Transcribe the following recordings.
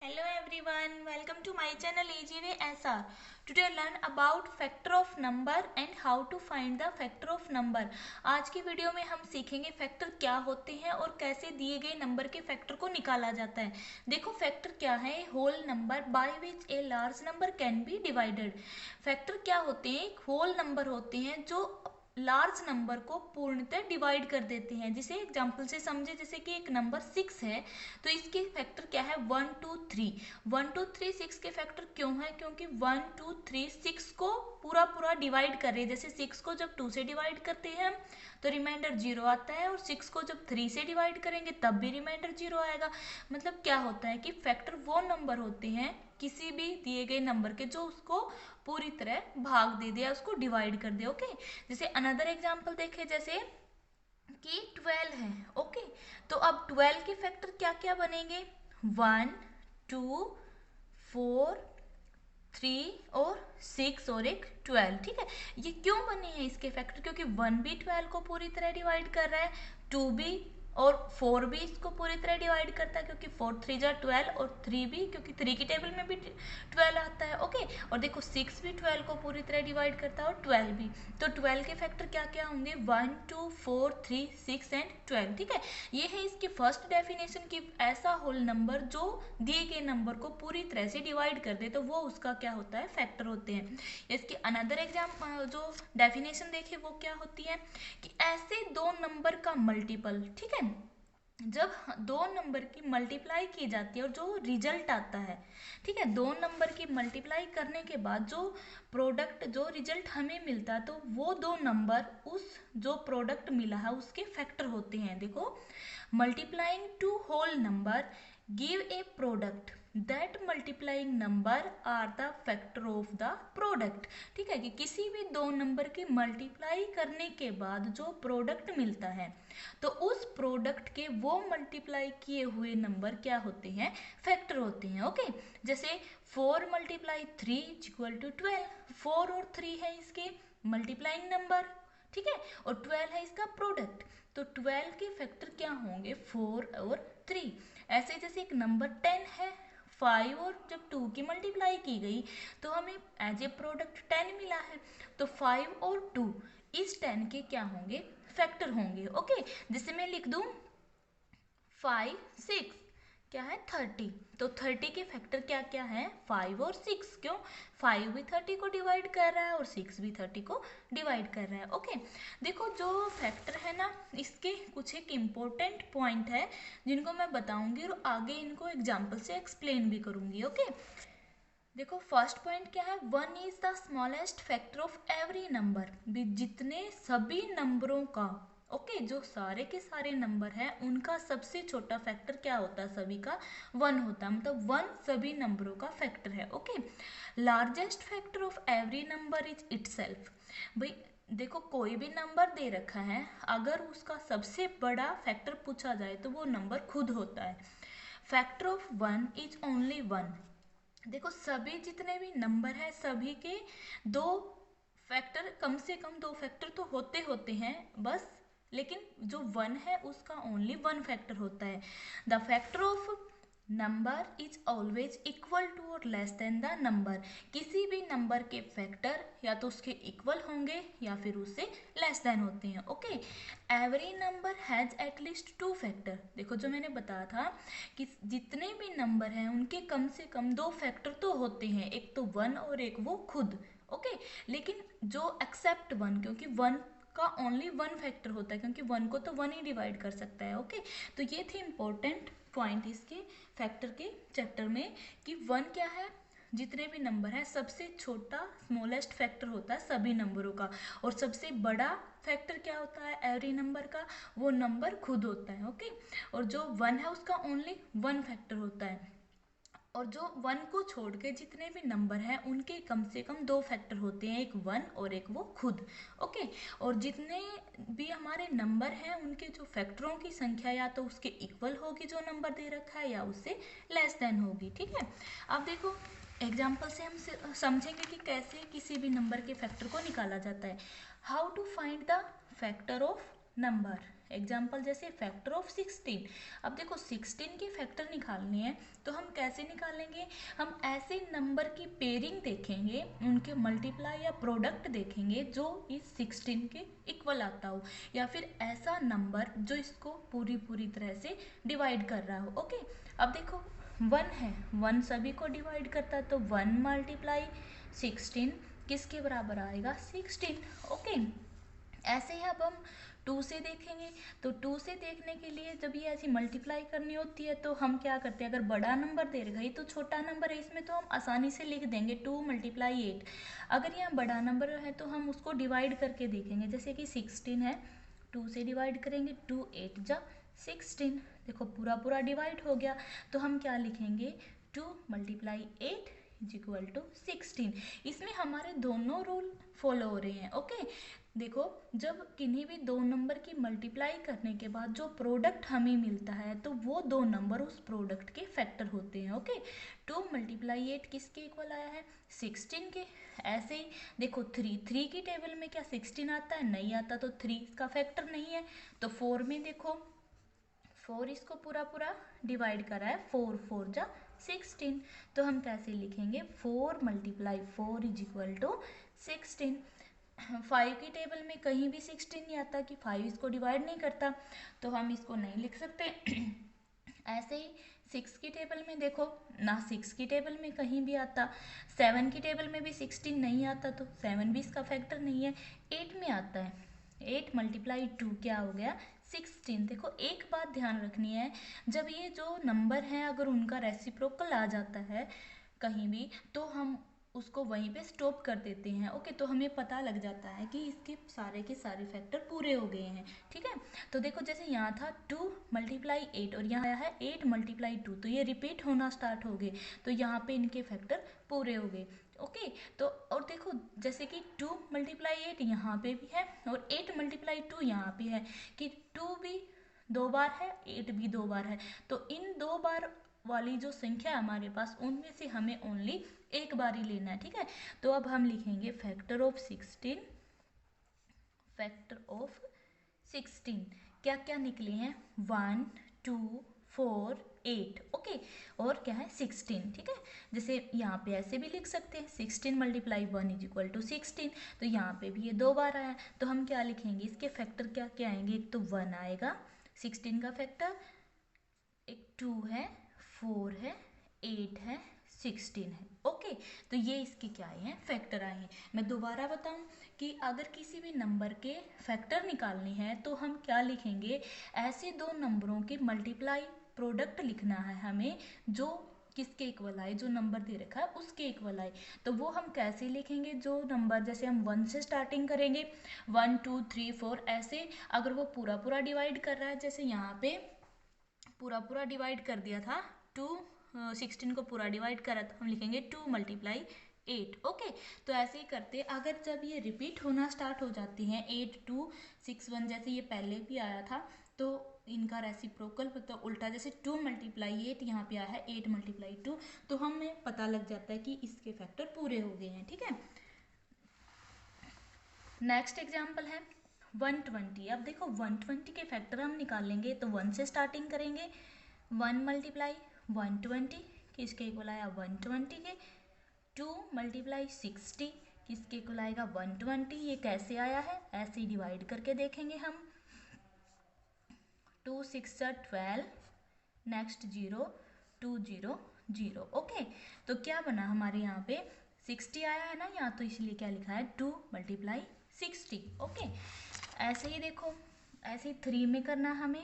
Hello everyone, welcome to my channel EasyWay SR. Today learn about factor of number and how to find the factor of number. आज की video में हम सीखेंगे factor क्या होते हैं और कैसे दिए गए नंबर के फैक्टर को निकाला जाता है। देखो फैक्टर क्या है, whole number by which a large number can be divided. Factor क्या होते हैं, एक होल नंबर होते हैं जो लार्ज नंबर को पूर्णतः डिवाइड कर देते हैं। जिसे एग्जांपल से समझे, जैसे कि एक नंबर 6 है तो इसके फैक्टर क्या है 1 2 3। 1 2 3 6 के फैक्टर क्यों है, क्योंकि 1 2 3 6 को पूरा पूरा डिवाइड कर रहे हैं। जैसे 6 को जब 2 से डिवाइड करते हैं हम तो रिमाइंडर 0 आता है, और 6 को जब 3 से डिवाइड करेंगे तब भी रिमाइंडर 0 आएगा। मतलब क्या होता है कि फैक्टर वो नंबर होते हैं किसी भी दिए गए नंबर के जो उसको पूरी तरह भाग दे दे या उसको डिवाइड कर दे। ओके, जैसे अनदर एग्जांपल देखें, जैसे कि 12 है। ओके, तो अब 12 के फैक्टर क्या क्या बनेंगे, 1 2 4 3 और 6 और एक 12। ठीक है, ये क्यों बने हैं इसके फैक्टर, क्योंकि 1 भी 12 को पूरी तरह डिवाइड कर रहा है, 2 भी और 4 भी इसको पूरी तरह डिवाइड करता है, क्योंकि 4 3 जा 12, और 3 भी क्योंकि 3 की टेबल में भी 12 आता है। ओके, और देखो 6 भी 12 को पूरी तरह डिवाइड करता है और 12 भी। तो 12 के फैक्टर क्या क्या होंगे, 1 2 4 3 6 एंड 12। ठीक है, ये है इसकी फर्स्ट डेफिनेशन कि ऐसा होल नंबर जो दिए गए नंबर को पूरी तरह से डिवाइड कर दे तो वो उसका क्या होता है, फैक्टर होते हैं। इसकी अनदर एग्जाम्पल जो डेफिनेशन देखे वो क्या होती है कि ऐसे दो नंबर का मल्टीपल, ठीक है, जब दो नंबर की मल्टीप्लाई की जाती है और जो रिजल्ट आता है, ठीक है, दो नंबर की मल्टीप्लाई करने के बाद जो प्रोडक्ट जो रिजल्ट हमें मिलता है तो वो दो नंबर उस जो प्रोडक्ट मिला है उसके फैक्टर होते हैं। देखो, multiplying two whole number give a product that multiplying number are the factor of the product. ठीक है, कि किसी भी दो नंबर की मल्टीप्लाई करने के बाद जो प्रोडक्ट मिलता है तो उस प्रोडक्ट के वो मल्टीप्लाई किए हुए नंबर क्या होते हैं, फैक्टर होते हैं। ओके, जैसे 4 मल्टीप्लाई 3 इक्वल टू 12। 4 और 3 है इसके मल्टीप्लाइंग नंबर, ठीक है, और 12 है इसका प्रोडक्ट। तो 12 के फैक्टर क्या होंगे, 4 और 3। ऐसे जैसे एक नंबर 10 है, 5 और जब 2 की मल्टीप्लाई की गई तो हमें एज ए प्रोडक्ट 10 मिला है। तो 5 और 2 इस 10 के क्या होंगे, फैक्टर होंगे। ओके, जिसे मैं लिख दूं 5 6 क्या है 30। तो 30 के फैक्टर क्या क्या है, 5 और 6। क्यों, 5 भी 30 को डिवाइड कर रहा है और 6 भी 30 को डिवाइड कर रहा है। ओके, देखो जो फैक्टर है ना, इसके कुछ एक इम्पोर्टेंट पॉइंट है जिनको मैं बताऊंगी और आगे इनको एग्जाम्पल से एक्सप्लेन भी करूंगी। ओके, देखो फर्स्ट पॉइंट क्या है, 1 is the smallest factor of every number. जितने सभी नंबरों का, ओके, जो सारे के सारे नंबर हैं उनका सबसे छोटा फैक्टर क्या होता है, सभी का 1 होता है। मतलब 1 सभी नंबरों का फैक्टर है। Okay, largest factor of every number is itself. भाई देखो, कोई भी नंबर दे रखा है, अगर उसका सबसे बड़ा फैक्टर पूछा जाए तो वो नंबर खुद होता है। Factor of 1 is only 1। देखो सभी जितने भी नंबर हैं सभी के दो फैक्टर, कम से कम दो फैक्टर तो होते होते हैं बस, लेकिन जो 1 है उसका ओनली 1 फैक्टर होता है। The factor of number is always equal to और लेस देन द नंबर। किसी भी नंबर के फैक्टर या तो उसके इक्वल होंगे या फिर उससे लेस देन होते हैं। Okay, every number has at least 2 factor. देखो जो मैंने बताया था कि जितने भी नंबर हैं उनके कम से कम दो फैक्टर तो होते हैं, एक तो 1 और एक वो खुद। ओके, लेकिन जो एक्सेप्ट 1, क्योंकि 1 का ओनली 1 फैक्टर होता है, क्योंकि 1 को तो 1 ही डिवाइड कर सकता है। ओके, तो ये थे इम्पोर्टेंट पॉइंट इसके फैक्टर के चैप्टर में कि 1 क्या है, जितने भी नंबर हैं सबसे छोटा स्मॉलेस्ट फैक्टर होता है सभी नंबरों का, और सबसे बड़ा फैक्टर क्या होता है एवरी नंबर का, वो नंबर खुद होता है। ओके, और जो 1 है उसका ओनली 1 फैक्टर होता है, और जो 1 को छोड़ के जितने भी नंबर हैं उनके कम से कम दो फैक्टर होते हैं, एक 1 और एक वो खुद। ओके, और जितने भी हमारे नंबर हैं उनके जो फैक्टरों की संख्या या तो उसके इक्वल होगी जो नंबर दे रखा है या उससे लेस देन होगी। ठीक है, अब देखो एग्जाम्पल से हम समझेंगे कि कैसे किसी भी नंबर के फैक्टर को निकाला जाता है। How to find the factor of number. Example जैसे फैक्टर ऑफ 16। अब देखो 16 के फैक्टर निकालने हैं तो हम कैसे निकालेंगे, हम ऐसे नंबर की पेयरिंग देखेंगे, उनके मल्टीप्लाई या प्रोडक्ट देखेंगे जो इस 16 के इक्वल आता हो, या फिर ऐसा नंबर जो इसको पूरी पूरी तरह से डिवाइड कर रहा हो। ओके, अब देखो 1 है, 1 सभी को डिवाइड करता है, तो 1 मल्टीप्लाई 16 किसके बराबर आएगा, 16। ओके, ऐसे ही अब हम 2 से देखेंगे, तो 2 से देखने के लिए जब ये ऐसी मल्टीप्लाई करनी होती है तो हम क्या करते हैं, अगर बड़ा नंबर दे रखा है तो छोटा नंबर है इसमें तो हम आसानी से लिख देंगे 2 मल्टीप्लाई 8। अगर यहाँ बड़ा नंबर है तो हम उसको डिवाइड करके देखेंगे, जैसे कि 16 है, 2 से डिवाइड करेंगे, 2 8 जा 16, देखो पूरा पूरा डिवाइड हो गया। तो हम क्या लिखेंगे, 2 मल्टीप्लाई 8 इज इक्वल टू 16। इसमें हमारे दोनों रूल फॉलो हो रहे हैं। ओके, देखो जब किन्हीं भी दो नंबर की मल्टीप्लाई करने के बाद जो प्रोडक्ट हमें मिलता है तो वो दो नंबर उस प्रोडक्ट के फैक्टर होते हैं। ओके, 2 मल्टीप्लाई 8 किसके इक्वल आया है, 16 के। ऐसे ही देखो 3 की टेबल में क्या 16 आता है, नहीं आता, तो 3 इसका फैक्टर नहीं है। तो 4 में देखो 4 इसको पूरा पूरा डिवाइड करा है, 4 4 जा 16। तो हम कैसे लिखेंगे, 4 मल्टीप्लाई 4 इज इक्वल टू 16। 5 की टेबल में कहीं भी 16 नहीं आता कि 5 इसको डिवाइड नहीं करता, तो हम इसको नहीं लिख सकते। ऐसे ही 6 की टेबल में देखो ना, 6 की टेबल में कहीं भी आता, 7 की टेबल में भी 16 नहीं आता, तो 7 भी इसका फैक्टर नहीं है। 8 में आता है, 8 मल्टीप्लाई 2 क्या हो गया, 16। देखो एक बात ध्यान रखनी है, जब ये जो नंबर हैं अगर उनका रेसिप्रोकल आ जाता है कहीं भी तो हम उसको वहीं पे स्टॉप कर देते हैं। ओके, तो हमें पता लग जाता है कि इसके सारे के सारे फैक्टर पूरे हो गए हैं। ठीक है, तो देखो जैसे यहाँ था 2 मल्टीप्लाई 8 और यहाँ आया है 8 मल्टीप्लाई 2, तो ये रिपीट होना स्टार्ट हो गए, तो यहाँ पे इनके फैक्टर पूरे हो गए। ओके, तो और देखो जैसे कि 2 मल्टीप्लाई 8 यहाँ पे भी है और 8 मल्टीप्लाई 2 यहाँ पे है, कि 2 भी 2 बार है, 8 भी 2 बार है, तो इन 2 बार वाली जो संख्या है हमारे पास उनमें से हमें ओनली एक बार ही लेना है। ठीक है, तो अब हम लिखेंगे फैक्टर ऑफ 16, फैक्टर ऑफ 16 क्या क्या निकले हैं, 1 2 4 8। ओके, और क्या है 16। ठीक है, जैसे यहाँ पे ऐसे भी लिख सकते हैं 16 मल्टीप्लाई 1 इज इक्वल टू 16, तो यहाँ पे भी ये 2 बार आया, तो हम क्या लिखेंगे, इसके फैक्टर क्या क्या आएंगे, एक तो 1 आएगा 16 का फैक्टर, एक 2 है, 4 है, 8 है, 16 है। ओके, तो ये इसके क्या आए हैं, फैक्टर आए हैं। मैं दोबारा बताऊं कि अगर किसी भी नंबर के फैक्टर निकालने हैं तो हम क्या लिखेंगे, ऐसे दो नंबरों के मल्टीप्लाई प्रोडक्ट लिखना है हमें जो किसके इक्वल आए, जो नंबर दे रखा है उसके इक्वल आए। तो वो हम कैसे लिखेंगे, जो नंबर जैसे हम 1 से स्टार्टिंग करेंगे, 1 2 3 4 ऐसे, अगर वो पूरा पूरा डिवाइड कर रहा है, जैसे यहाँ पे पूरा पूरा डिवाइड कर दिया था, 2 16 को पूरा डिवाइड करा तो हम लिखेंगे 2 मल्टीप्लाई 8। ओके, तो ऐसे ही करते, अगर जब ये रिपीट होना स्टार्ट हो जाती हैं 8 2 6 1, जैसे ये पहले भी आया था, तो इनका रेसिप्रोकल मतलब उल्टा, जैसे 2 मल्टीप्लाई 8 यहाँ पे आया है 8 मल्टीप्लाई 2, तो हमें पता लग जाता है कि इसके फैक्टर पूरे हो गए हैं। ठीक है, नेक्स्ट एग्जाम्पल है 120। अब देखो 120 के फैक्टर हम निकालेंगे तो 1 से स्टार्टिंग करेंगे, 1 मल्टीप्लाई 120 किसके इक्वल आया 120 के, 2 मल्टीप्लाई 60 किसके इक्वल आएगा 120। ये कैसे आया है, ऐसे ही डिवाइड करके देखेंगे हम, 2 6 12, नेक्स्ट 0 2 0 0। ओके, तो क्या बना हमारे यहाँ पे 60 आया है ना यहाँ, तो इसलिए क्या लिखा है 2 मल्टीप्लाई 60। ओके, ऐसे ही देखो, ऐसे ही 3 में करना हमें,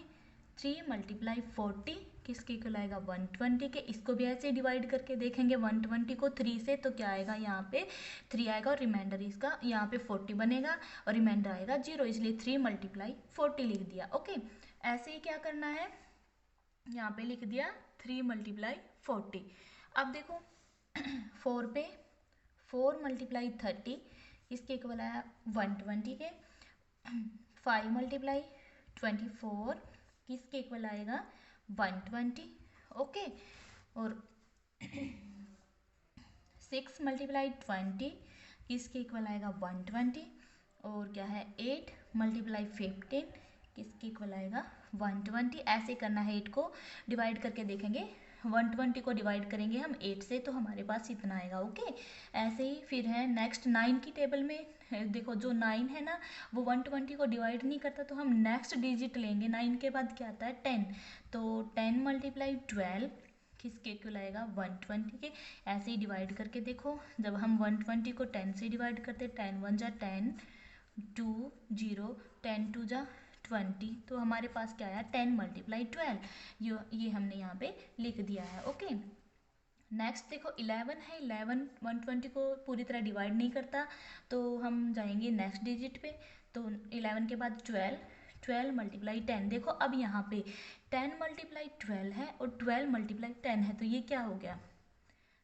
3 मल्टीप्लाई 40 किसके इक्वल आएगा 120 के। इसको भी ऐसे डिवाइड करके देखेंगे 120 को 3 से, तो क्या आएगा यहाँ पे 3 आएगा और रिमाइंडर इसका यहाँ पे 40 बनेगा और रिमाइंडर आएगा 0, इसलिए 3 मल्टीप्लाई 40 लिख दिया। ओके, ऐसे ही क्या करना है, यहाँ पे लिख दिया 3 मल्टीप्लाई 40। अब देखो 4 पे 4 मल्टीप्लाई 30 इसके इक्वल आया 120 के, 5 मल्टीप्लाई 24 किसके इक्वल आएगा 120। ओके, और 6 मल्टीप्लाई 20 किसके इक्वल आएगा 120, और क्या है 8 मल्टीप्लाई 15 किसके इक्वल आएगा 120। ऐसे करना है, 8 को डिवाइड करके देखेंगे, 120 को डिवाइड करेंगे हम 8 से तो हमारे पास इतना आएगा। ओके, ऐसे ही फिर है नेक्स्ट 9 की टेबल में देखो जो 9 है ना वो 120 को डिवाइड नहीं करता, तो हम नेक्स्ट डिजिट लेंगे। 9 के बाद क्या आता है 10, तो 10 मल्टीप्लाई 12 किसके इक्वल आएगा 120 के। ऐसे ही डिवाइड करके देखो, जब हम 120 को 10 से डिवाइड करते 10 1 जा 10, 2 0, 10 2 जा 20, तो हमारे पास क्या आया 10 मल्टीप्लाई 12। ये हमने यहाँ पे लिख दिया है। ओके, नेक्स्ट देखो 11 है, 11 120 को पूरी तरह डिवाइड नहीं करता, तो हम जाएंगे नेक्स्ट डिजिट पे। तो 11 के बाद 12, 12 मल्टीप्लाई 10। देखो अब यहाँ पे 10 मल्टीप्लाई 12 है और 12 मल्टीप्लाई 10 है, तो ये क्या हो गया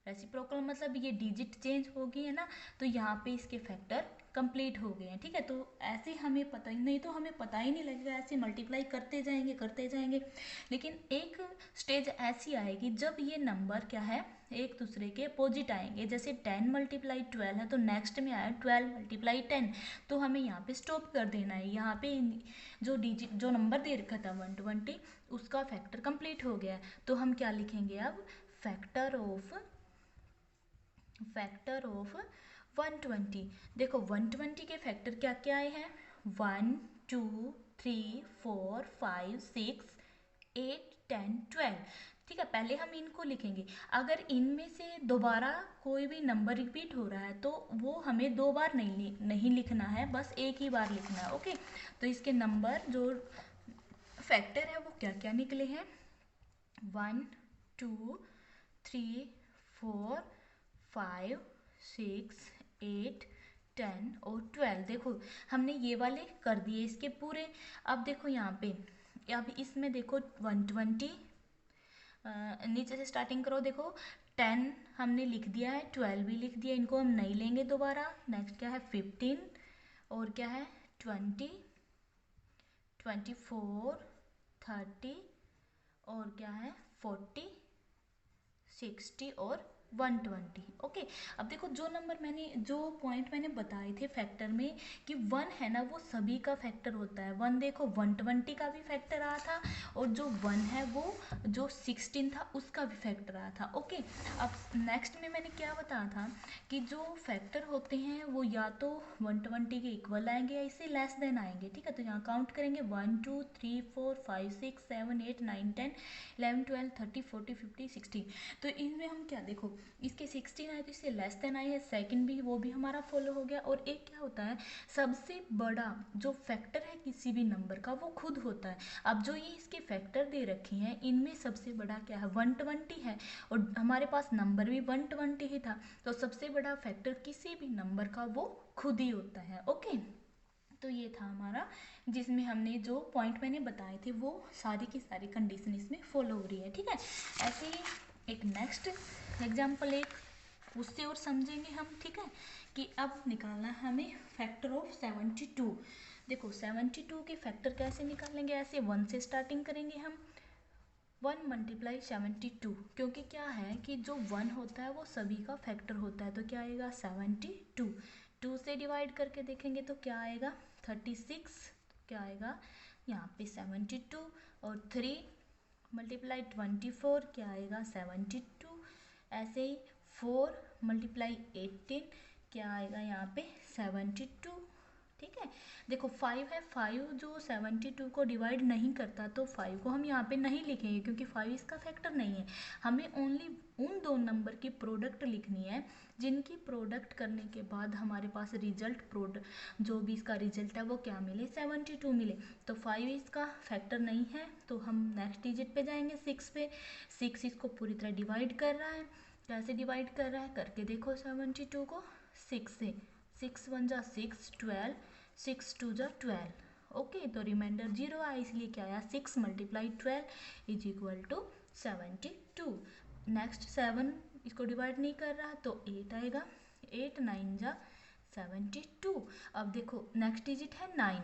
रेसिप्रोकल, मतलब ये डिजिट चेंज हो गई है ना, तो यहाँ पे इसके फैक्टर कंप्लीट हो गए हैं। ठीक है, तो ऐसे हमें पता ही नहीं, तो हमें पता ही नहीं लगेगा, ऐसे मल्टीप्लाई करते जाएंगे। लेकिन एक स्टेज ऐसी आएगी जब ये नंबर क्या है एक दूसरे के अपोजिट आएंगे। जैसे 10 मल्टीप्लाई 12 है तो नेक्स्ट में आया 12 मल्टीप्लाई 10, तो हमें यहाँ पे स्टॉप कर देना है। यहाँ पे जो डिजिट जो नंबर दे रखा था 120 उसका फैक्टर कंप्लीट हो गया है, तो हम क्या लिखेंगे अब फैक्टर ऑफ 120। देखो 120 के फैक्टर क्या क्या आए हैं 1 2 3 4 5 6 8 10 12। ठीक है, पहले हम इनको लिखेंगे। अगर इनमें से दोबारा कोई भी नंबर रिपीट हो रहा है तो वो हमें दो बार नहीं लिखना है, बस एक ही बार लिखना है। ओके, तो इसके नंबर जो फैक्टर है वो क्या क्या निकले हैं 1 2 3 4 5 6 8 10 और 12। देखो हमने ये वाले कर दिए इसके पूरे। अब देखो यहाँ पे, अब इसमें देखो 120 नीचे से स्टार्टिंग करो। देखो 10 हमने लिख दिया है, 12 भी लिख दिया, इनको हम नहीं लेंगे दोबारा। नेक्स्ट क्या है 15 और क्या है 20 24 30 और क्या है 40 60 और 120। ओके, अब देखो जो पॉइंट मैंने बताए थे फैक्टर में कि 1 है ना वो सभी का फैक्टर होता है। 1 देखो 120 का भी फैक्टर आया था और जो 1 है वो जो 16 था उसका भी फैक्टर आया था। ओके, अब नेक्स्ट में मैंने क्या बताया था कि जो फैक्टर होते हैं वो या तो 120 के इक्वल आएंगे या इससे लेस देन आएंगे। ठीक है, तो यहाँ काउंट करेंगे 1 2 3 4 5 6 7 8 9 10 11 12 13 14 15 16। तो इनमें हम क्या देखो इसके 16 आए तो इससे लेस देन आई है, सेकंड भी वो भी हमारा फॉलो हो गया। और एक क्या होता है सबसे बड़ा जो फैक्टर है किसी भी नंबर का वो खुद होता है। अब जो ये इसके फैक्टर दे रखे हैं इनमें सबसे बड़ा क्या है 120 है और हमारे पास नंबर भी 120 ही था, तो सबसे बड़ा फैक्टर किसी भी नंबर का वो खुद ही होता है। ओके, तो ये था हमारा जिसमें हमने जो पॉइंट मैंने बताए थे वो सारी की सारी कंडीशन इसमें फॉलो हो रही है। ठीक है, ऐसे ही एक नेक्स्ट एग्जाम्पल एक उससे और समझेंगे हम। ठीक है, कि अब निकालना है हमें फैक्टर ऑफ 72। देखो 72 के फैक्टर कैसे निकालेंगे, ऐसे 1 से स्टार्टिंग करेंगे हम। 1 मल्टीप्लाई 72, क्योंकि क्या है कि जो 1 होता है वो सभी का फैक्टर होता है, तो क्या आएगा 72। 2 से डिवाइड करके देखेंगे तो क्या आएगा 36, क्या आएगा यहाँ पे 72। और 3 मल्टीप्लाई 24 क्या आएगा 72। ऐसे ही 4 मल्टीप्लाई 18 क्या आएगा यहाँ पे 72। ठीक है, देखो 5 है, 5 जो 72 को डिवाइड नहीं करता तो 5 को हम यहाँ पे नहीं लिखेंगे क्योंकि 5 इसका फैक्टर नहीं है। हमें ओनली उन दो नंबर की प्रोडक्ट लिखनी है जिनकी प्रोडक्ट करने के बाद हमारे पास जो भी इसका रिजल्ट है वो क्या मिले 72 मिले। तो 5 इसका फैक्टर नहीं है, तो हम नेक्स्ट डिजिट पे जाएंगे 6 पे। 6 इसको पूरी तरह डिवाइड कर रहा है, कैसे डिवाइड कर रहा है करके देखो 72 को 6 से। 6 1 जा 6 12, 6 2 जा 12। ओके, तो रिमाइंडर 0 आया, इसलिए क्या आया 6 multiply 12 is equal to 72। Next 7 इसको डिवाइड नहीं कर रहा तो 8 आएगा, 8 9 जा 72। अब देखो नेक्स्ट डिजिट है 9,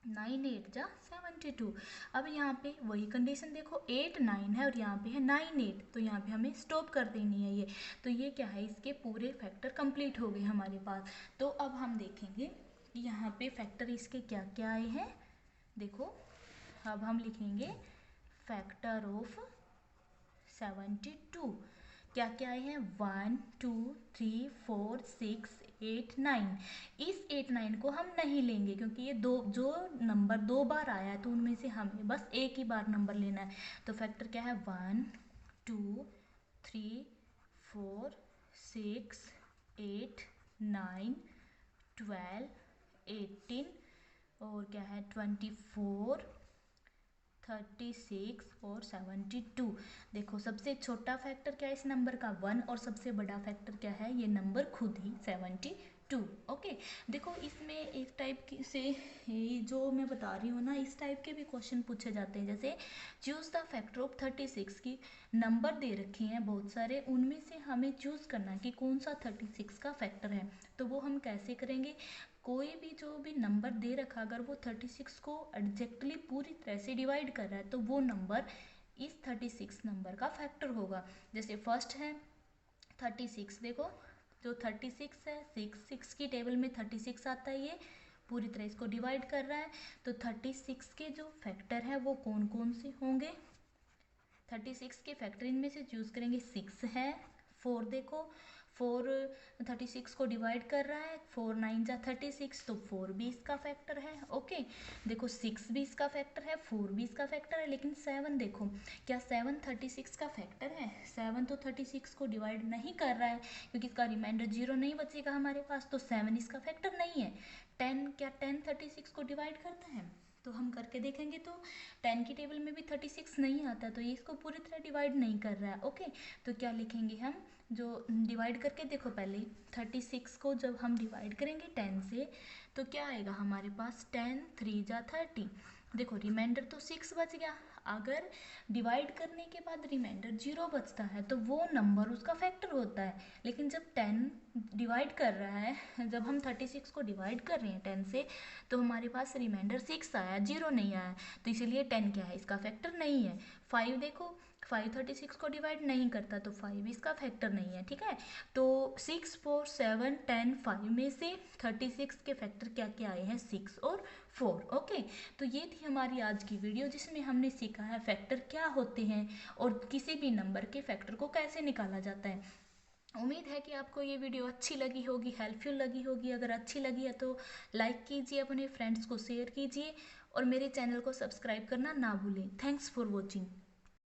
9 8 जा 72। अब यहाँ पे वही कंडीशन देखो 8 9 है और यहाँ पे है 9 8, तो यहाँ पे हमें स्टॉप कर देनी है ये। तो ये क्या है इसके पूरे फैक्टर कंप्लीट हो गए हमारे पास। तो अब हम देखेंगे कि यहाँ पे फैक्टर इसके क्या क्या आए हैं देखो अब हम लिखेंगे फैक्टर ऑफ 72। क्या क्या आए हैं? 1 2 3 4 6 8 9। इस 8 9 को हम नहीं लेंगे क्योंकि ये दो जो नंबर दो बार आया है तो उनमें से हमें बस एक ही बार नंबर लेना है। तो फैक्टर क्या है? 1 2 3 4 6 8 9 12 18 और क्या है 24 36 और 72। देखो सबसे छोटा फैक्टर क्या है इस नंबर का? 1। और सबसे बड़ा फैक्टर क्या है? ये नंबर खुद ही 72। ओके, देखो इसमें एक टाइप की से ये जो मैं बता रही हूँ ना, इस टाइप के भी क्वेश्चन पूछे जाते हैं। जैसे चूज द फैक्टर ऑफ 36 की नंबर दे रखे हैं बहुत सारे, उनमें से हमें चूज करना है कि कौन सा 36 का फैक्टर है। तो वो हम कैसे करेंगे? कोई भी जो भी नंबर दे रखा, अगर वो 36 को एग्जैक्टली पूरी तरह से डिवाइड कर रहा है तो वो नंबर इस 36 नंबर का फैक्टर होगा। जैसे फर्स्ट है 36, देखो जो 36 है 6 की टेबल में 36 आता है, ये पूरी तरह इसको डिवाइड कर रहा है। तो 36 के जो फैक्टर है वो कौन कौन से होंगे? 36 के फैक्टर इनमें से चूज करेंगे। 6 है, 4 देखो 4 36 को डिवाइड कर रहा है, 4 9 जा 36, तो 4 भी इसका फैक्टर है। ओके, देखो 6 भी इसका फैक्टर है, 4 भी इसका फैक्टर है, लेकिन 7 देखो, क्या 7 36 का फैक्टर है? 7 तो 36 को डिवाइड नहीं कर रहा है क्योंकि इसका रिमाइंडर 0 नहीं बचेगा हमारे पास, तो 7 इसका फैक्टर नहीं है। 10, क्या 10 36 को डिवाइड करता है? तो हम करके देखेंगे तो 10 की टेबल में भी 36 नहीं आता, तो ये इसको पूरी तरह डिवाइड नहीं कर रहा है। ओके, तो क्या लिखेंगे हम? जो डिवाइड करके देखो, पहले 36 को जब हम डिवाइड करेंगे 10 से तो क्या आएगा हमारे पास? 10 3 जा 30। देखो रिमाइंडर तो 6 बच गया। अगर डिवाइड करने के बाद रिमाइंडर 0 बचता है तो वो नंबर उसका फैक्टर होता है। लेकिन जब 10 डिवाइड कर रहा है, जब हम 36 को डिवाइड कर रहे हैं 10 से, तो हमारे पास रिमाइंडर 6 आया, 0 नहीं आया, तो इसीलिए 10 क्या है? इसका फैक्टर नहीं है। 5 देखो, 5 36 को डिवाइड नहीं करता तो 5 इसका फैक्टर नहीं है। ठीक है, तो 6 4 7 10 5 में से 36 के फैक्टर क्या क्या आए हैं? 6 और 4। ओके, तो ये थी हमारी आज की वीडियो जिसमें हमने सीखा है फैक्टर क्या होते हैं और किसी भी नंबर के फैक्टर को कैसे निकाला जाता है। उम्मीद है कि आपको ये वीडियो अच्छी लगी होगी, हेल्पफुल लगी होगी। अगर अच्छी लगी है तो लाइक कीजिए, अपने फ्रेंड्स को शेयर कीजिए और मेरे चैनल को सब्सक्राइब करना ना भूलें। Thanks for watching.